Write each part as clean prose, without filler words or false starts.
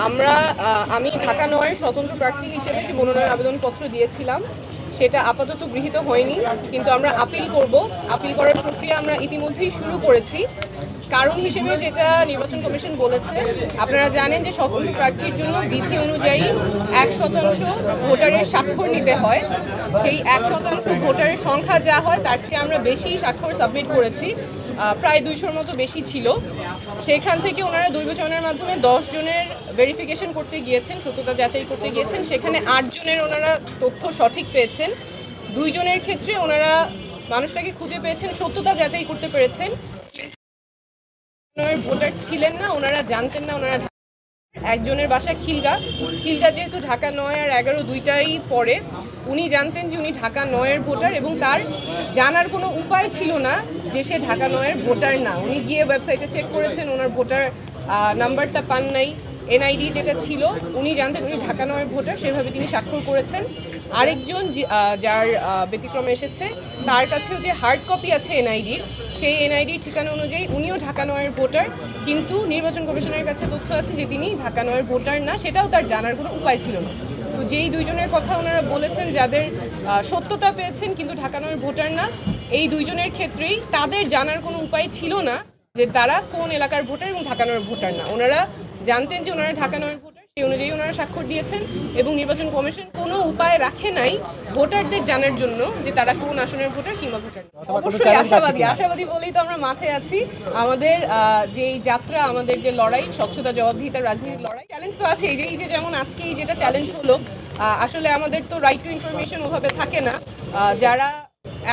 আমরা আমি ঢাকা নয়ের স্বতন্ত্র প্রার্থী হিসেবে যে মনোনয়ন আবেদনপত্র দিয়েছিলাম সেটা আপাতত গৃহীত হয়নি, কিন্তু আমরা আপিল করব। আপিল করার প্রক্রিয়া আমরা ইতিমধ্যেই শুরু করেছি। কারণ হিসেবে যেটা নির্বাচন কমিশন বলেছে, আপনারা জানেন যে স্বতন্ত্র প্রার্থীর জন্য বিধি অনুযায়ী 1% ভোটারের স্বাক্ষর নিতে হয়। সেই 1% ভোটারের সংখ্যা যা হয় তার চেয়ে আমরা বেশি স্বাক্ষর সাবমিট করেছি, প্রায় 200-র মতো বেশি ছিল। সেখান থেকে ওনারা দৈবচয়নের মাধ্যমে 10 জনের ভেরিফিকেশন করতে গিয়েছেন, সত্যতা যাচাই করতে গিয়েছেন। সেখানে 8 জনের ওনারা তথ্য সঠিক পেয়েছেন। 2 জনের ক্ষেত্রে ওনারা মানুষটাকে খুঁজে পেয়েছেন, সত্যতা যাচাই করতে পেরেছেন, ভোটার ছিলেন না, ওনারা জানতেন না ওনারা। একজনের বাসা খিলগা যেহেতু ঢাকা 9 আর 11 দুইটাই পড়ে, উনি জানতেন যে উনি ঢাকা 9-এর ভোটার এবং তার জানার কোনো উপায় ছিল না যে সে ঢাকা 9-এর ভোটার না। উনি গিয়ে ওয়েবসাইটে চেক করেছেন, ওনার ভোটার নাম্বারটা পান নাই, এনআইডি যেটা ছিল উনি জানতেন উনি ঢাকা 9-এর ভোটার, সেভাবে তিনি স্বাক্ষর করেছেন। আরেকজন যার ব্যতিক্রমে এসেছে, তার কাছেও যে হার্ড কপি আছে এনআইডির, সেই এনআইডির ঠিকানা অনুযায়ী উনিও ঢাকা 9-এর ভোটার, কিন্তু নির্বাচন কমিশনের কাছে তথ্য আছে যে তিনি ঢাকা 9-এর ভোটার না, সেটাও তার জানার কোনো উপায় ছিল না। তো যেই 2 জনের কথা ওনারা বলেছেন যাদের সত্যতা পেয়েছেন কিন্তু ঢাকা 9-এর ভোটার না, এই 2 জনের ক্ষেত্রেই তাদের জানার কোনো উপায় ছিল না যে তারা কোন এলাকার ভোটার এবং ঢাকা 9-এর ভোটার না। ওনারা জানতেন যে ওনারা ঢাকা 9-এর ভোটার, সেই অনুযায়ী ওনারা স্বাক্ষর দিয়েছেন এবং নির্বাচন কমিশন কোনো উপায় রাখে নাই ভোটারদের জানার জন্য যে তারা কোন আসনের ভোটার কিংবা ভোটার। অবশ্যই আশাবাদী বলেই তো আমরা মাঠে আছি। আমাদের যেই যাত্রা, আমাদের যে লড়াই, স্বচ্ছতা জবাবদিহিতার রাজনীতির লড়াই, চ্যালেঞ্জ তো আছে। এই যে যেমন আজকে এই যেটা চ্যালেঞ্জ হলো, আসলে আমাদের তো রাইট টু ইনফরমেশন ওভাবে থাকে না। যারা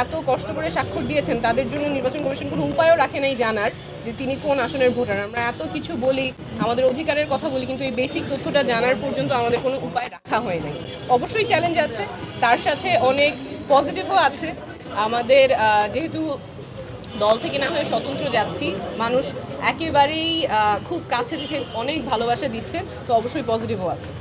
এত কষ্ট করে স্বাক্ষর দিয়েছেন তাদের জন্য নির্বাচন কমিশন কোনো উপায়ও রাখে নাই জানার যে তিনি কোন আসনের ভোটার। আমরা এত কিছু বলি, আমাদের অধিকারের কথা বলি, কিন্তু এই বেসিক তথ্যটা জানার পর্যন্ত আমাদের কোনো উপায় রাখা হয় নাই। অবশ্যই চ্যালেঞ্জ আছে, তার সাথে অনেক পজিটিভও আছে। আমাদের যেহেতু দল থেকে না হয়ে স্বতন্ত্র যাচ্ছি, মানুষ একেবারেই খুব কাছে থেকে অনেক ভালোবাসা দিচ্ছে, তো অবশ্যই পজিটিভও আছে।